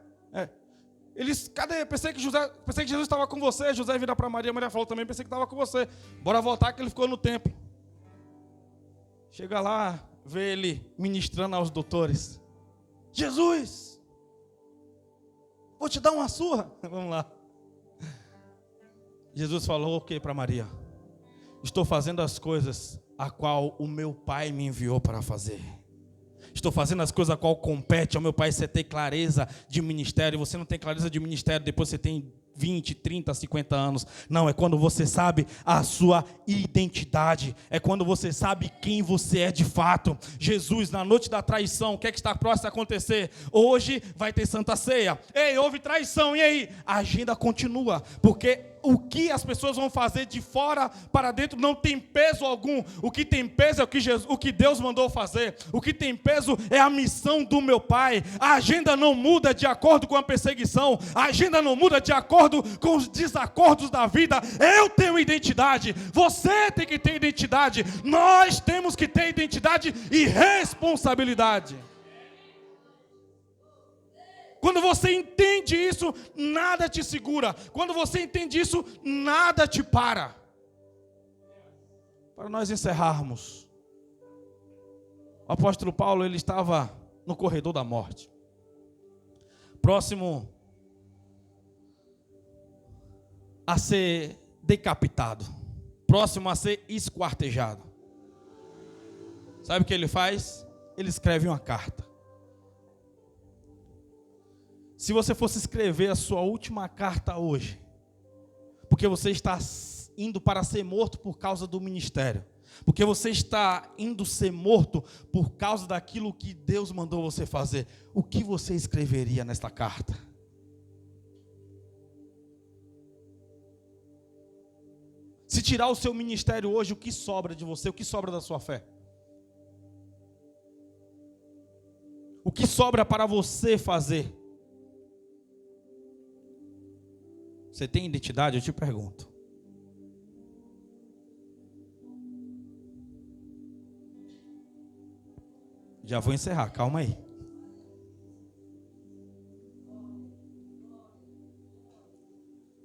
pensei que Jesus estava com você. José vira para Maria, Maria falou também, pensei que estava com você. Bora voltar que ele ficou no templo. Chega lá, vê ele ministrando aos doutores. Jesus, vou te dar uma surra. Vamos lá. Jesus falou o que para Maria? Estou fazendo as coisas a qual o meu Pai me enviou para fazer. Estou fazendo as coisas a qual compete ao meu Pai. Você tem clareza de ministério. Você não tem clareza de ministério, depois você tem 20, 30, 50 anos. Não, é quando você sabe a sua identidade. É quando você sabe quem você é de fato. Jesus, na noite da traição, o que é que está próximo a acontecer? Hoje vai ter Santa Ceia. Ei, houve traição, e aí? A agenda continua, porque o que as pessoas vão fazer de fora para dentro não tem peso algum. O que tem peso é o que Deus mandou fazer. O que tem peso é a missão do meu Pai. A agenda não muda de acordo com a perseguição. A agenda não muda de acordo com os desacordos da vida. Eu tenho identidade. Você tem que ter identidade. Nós temos que ter identidade e responsabilidade. Quando você entende isso, nada te segura. Quando você entende isso, nada te para. Para nós encerrarmos, o apóstolo Paulo, ele estava no corredor da morte, próximo a ser decapitado, próximo a ser esquartejado. Sabe o que ele faz? Ele escreve uma carta. Se você fosse escrever a sua última carta hoje, porque você está indo para ser morto por causa do ministério, porque você está indo ser morto por causa daquilo que Deus mandou você fazer, o que você escreveria nesta carta? Se tirar o seu ministério hoje, o que sobra de você? O que sobra da sua fé? O que sobra para você fazer? Você tem identidade? Eu te pergunto. Já vou encerrar, calma aí.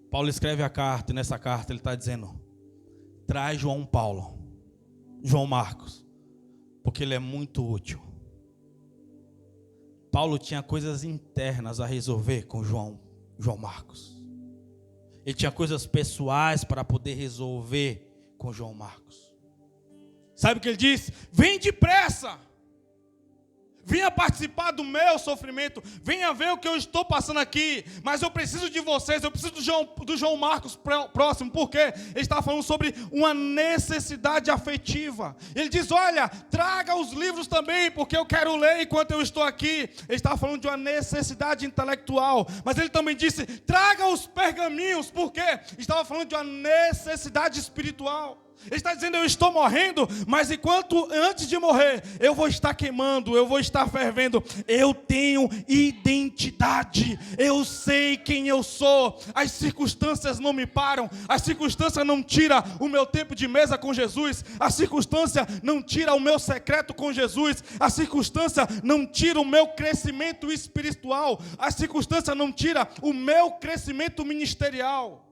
Paulo escreve a carta, e nessa carta ele está dizendo: traz João Marcos, porque ele é muito útil. Paulo tinha coisas internas a resolver com João Marcos. Ele tinha coisas pessoais para poder resolver com João Marcos. Sabe o que ele disse? Vem depressa. Venha participar do meu sofrimento. Venha ver o que eu estou passando aqui. Mas eu preciso de vocês. Eu preciso do João Marcos próximo. Por quê? Ele estava falando sobre uma necessidade afetiva. Ele diz, olha, traga os livros também, porque eu quero ler enquanto eu estou aqui. Ele estava falando de uma necessidade intelectual. Mas ele também disse, traga os pergaminhos. Por quê? Estava falando de uma necessidade espiritual. Ele está dizendo, eu estou morrendo, mas antes de morrer, eu vou estar queimando, eu vou estar fervendo. Eu tenho identidade, eu sei quem eu sou. As circunstâncias não me param, a circunstância não tira o meu tempo de mesa com Jesus, a circunstância não tira o meu secreto com Jesus, a circunstância não tira o meu crescimento espiritual, a circunstância não tira o meu crescimento ministerial.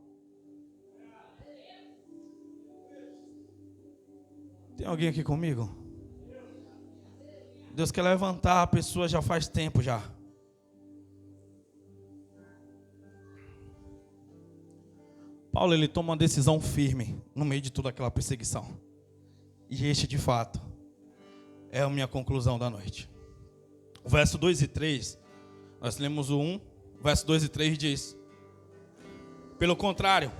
Tem alguém aqui comigo? Deus quer levantar a pessoa já faz tempo já. Paulo, ele toma uma decisão firme no meio de toda aquela perseguição. E este, de fato, é a minha conclusão da noite. O verso 2 e 3, nós lemos o 1, verso 2 e 3 diz: pelo contrário,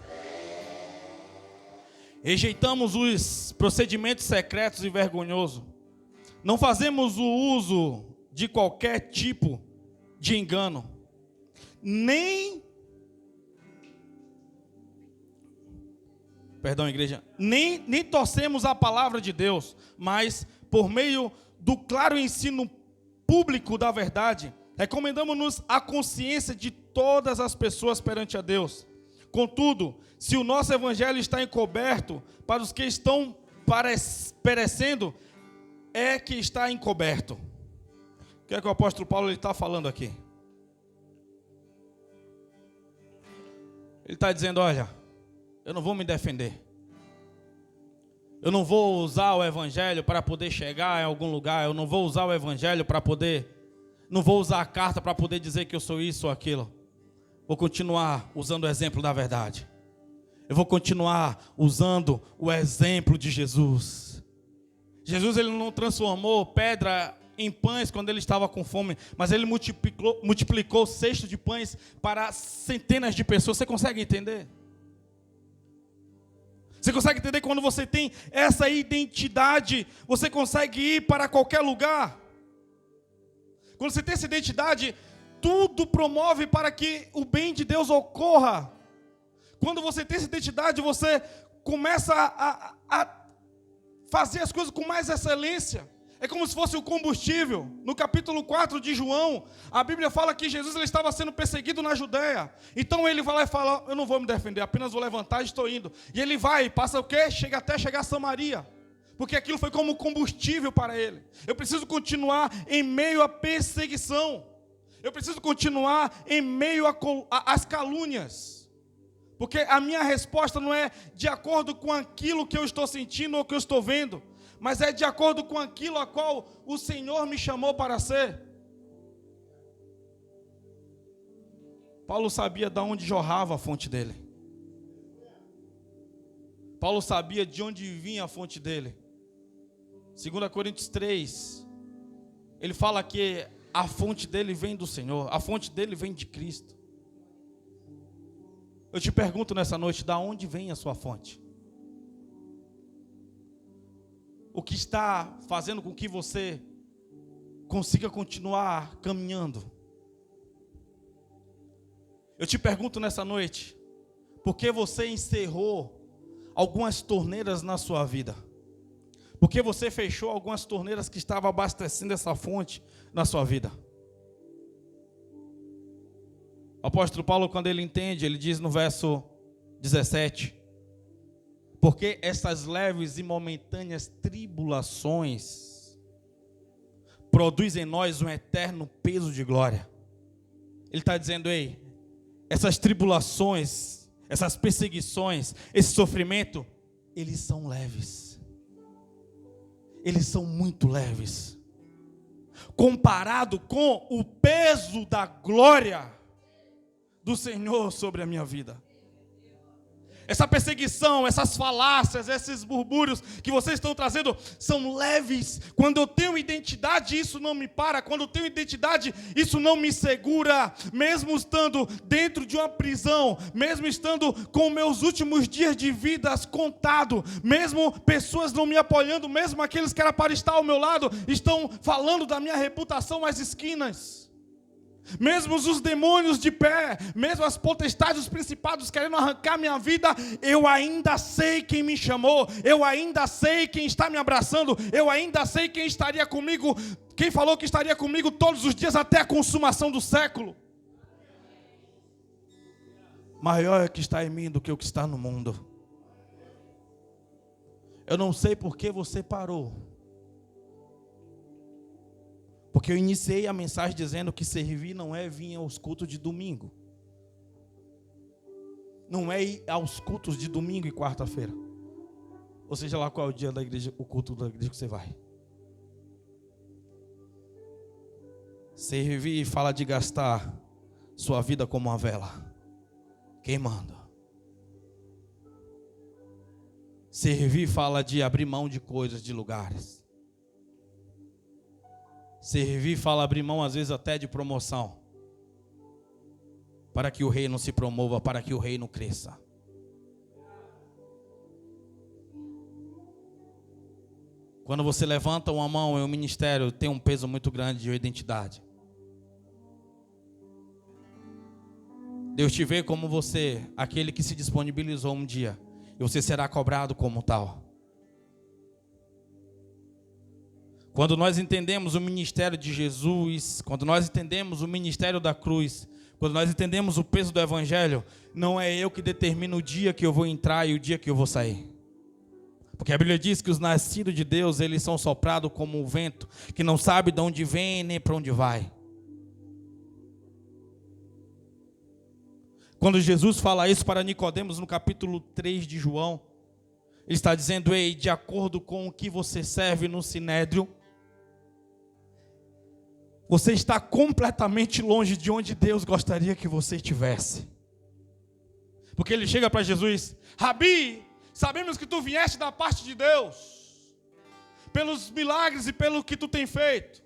rejeitamos os procedimentos secretos e vergonhosos. Não fazemos o uso de qualquer tipo de engano, nem torcemos a palavra de Deus, mas por meio do claro ensino público da verdade, recomendamos-nos a consciência de todas as pessoas perante a Deus. Contudo, se o nosso evangelho está encoberto para os que estão perecendo, é que está encoberto. O que é que o apóstolo Paulo está falando aqui? Ele está dizendo, olha, eu não vou me defender. Eu não vou usar o evangelho para poder chegar em algum lugar. Eu não vou usar o evangelho para poder... Não vou usar a carta para poder dizer que eu sou isso ou aquilo. Vou continuar usando o exemplo da verdade. Eu vou continuar usando o exemplo de Jesus. Jesus, ele não transformou pedra em pães quando ele estava com fome, mas ele multiplicou cestos de pães para centenas de pessoas. Você consegue entender? Você consegue entender que quando você tem essa identidade, você consegue ir para qualquer lugar? Quando você tem essa identidade, tudo promove para que o bem de Deus ocorra. Quando você tem essa identidade, você começa a fazer as coisas com mais excelência. É como se fosse o combustível. No capítulo 4 de João, a Bíblia fala que Jesus ele estava sendo perseguido na Judéia. Então ele vai lá e fala, eu não vou me defender, apenas vou levantar e estou indo. E ele vai, passa o quê? Chega até chegar a Samaria. Porque aquilo foi como combustível para ele. Eu preciso continuar em meio à perseguição. Eu preciso continuar em meio às calúnias. Porque a minha resposta não é de acordo com aquilo que eu estou sentindo ou que eu estou vendo, mas é de acordo com aquilo a qual o Senhor me chamou para ser. Paulo sabia de onde jorrava a fonte dele. Paulo sabia de onde vinha a fonte dele. 2 Coríntios 3, ele fala que a fonte dele vem do Senhor, a fonte dele vem de Cristo. Eu te pergunto nessa noite, de onde vem a sua fonte? O que está fazendo com que você consiga continuar caminhando? Eu te pergunto nessa noite, por que você encerrou algumas torneiras na sua vida? Por que você fechou algumas torneiras que estavam abastecendo essa fonte na sua vida? O apóstolo Paulo, quando ele entende, ele diz no verso 17: porque essas leves e momentâneas tribulações produzem em nós um eterno peso de glória. Ele está dizendo, ei, essas tribulações, essas perseguições, esse sofrimento, eles são leves. Eles são muito leves, comparado com o peso da glória do Senhor sobre a minha vida. Essa perseguição, essas falácias, esses burbúrios que vocês estão trazendo são leves. Quando eu tenho identidade, isso não me para. Quando eu tenho identidade, isso não me segura. Mesmo estando dentro de uma prisão, mesmo estando com meus últimos dias de vida contados, mesmo pessoas não me apoiando, mesmo aqueles que eram para estar ao meu lado, estão falando da minha reputação às esquinas. Mesmo os demônios de pé, mesmo as potestades, os principados querendo arrancar minha vida, eu ainda sei quem me chamou, eu ainda sei quem está me abraçando, eu ainda sei quem estaria comigo, quem falou que estaria comigo todos os dias até a consumação do século. Maior é o que está em mim do que o que está no mundo. Eu não sei por que você parou. Porque eu iniciei a mensagem dizendo que servir não é vir aos cultos de domingo. Não é ir aos cultos de domingo e quarta-feira. Ou seja lá qual é o dia da igreja, o culto da igreja que você vai. Servir fala de gastar sua vida como uma vela, queimando. Servir fala de abrir mão de coisas, de lugares. Servir fala abrir mão às vezes até de promoção, para que o reino se promova, para que o reino cresça. Quando você levanta uma mão em um ministério, tem um peso muito grande de identidade. Deus te vê como você, aquele que se disponibilizou um dia, e você será cobrado como tal. Quando nós entendemos o ministério de Jesus, quando nós entendemos o ministério da cruz, quando nós entendemos o peso do evangelho, não é eu que determino o dia que eu vou entrar e o dia que eu vou sair. Porque a Bíblia diz que os nascidos de Deus, eles são soprados como o vento, que não sabe de onde vem nem para onde vai. Quando Jesus fala isso para Nicodemos no capítulo 3 de João, ele está dizendo: ei, de acordo com o que você serve no sinédrio, você está completamente longe de onde Deus gostaria que você estivesse. Porque ele chega para Jesus: Rabi, sabemos que tu vieste da parte de Deus, pelos milagres e pelo que tu tem feito.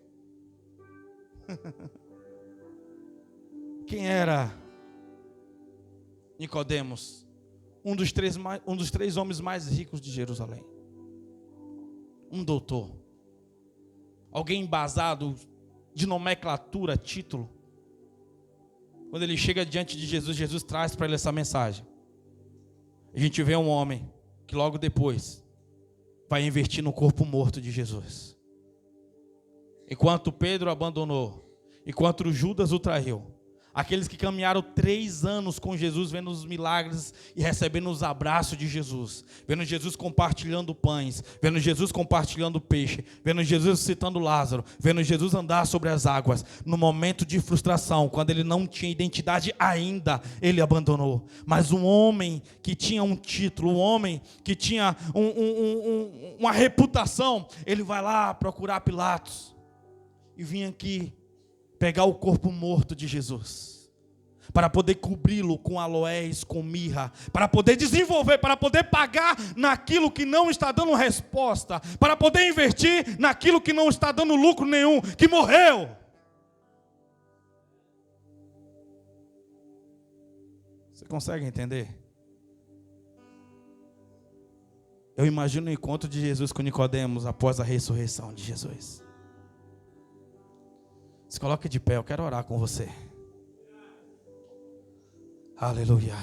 Quem era Nicodemos? Um dos três homens mais ricos de Jerusalém. Um doutor. Alguém embasado de nomenclatura, título. Quando ele chega diante de Jesus, Jesus traz para ele essa mensagem. A gente vê um homem que logo depois vai investir no corpo morto de Jesus. Enquanto Pedro abandonou, enquanto Judas o traiu, aqueles que caminharam 3 anos com Jesus, vendo os milagres e recebendo os abraços de Jesus, vendo Jesus compartilhando pães, vendo Jesus compartilhando peixe, vendo Jesus citando Lázaro, vendo Jesus andar sobre as águas, no momento de frustração, quando ele não tinha identidade ainda, ele abandonou. Mas um homem que tinha um título, um homem que tinha uma reputação, ele vai lá procurar Pilatos e vinha aqui pegar o corpo morto de Jesus, para poder cobri-lo com aloés, com mirra, para poder desenvolver, para poder pagar naquilo que não está dando resposta, para poder investir naquilo que não está dando lucro nenhum, que morreu. Você consegue entender? Eu imagino o encontro de Jesus com Nicodemos após a ressurreição de Jesus. Se coloque de pé, eu quero orar com você. Aleluia.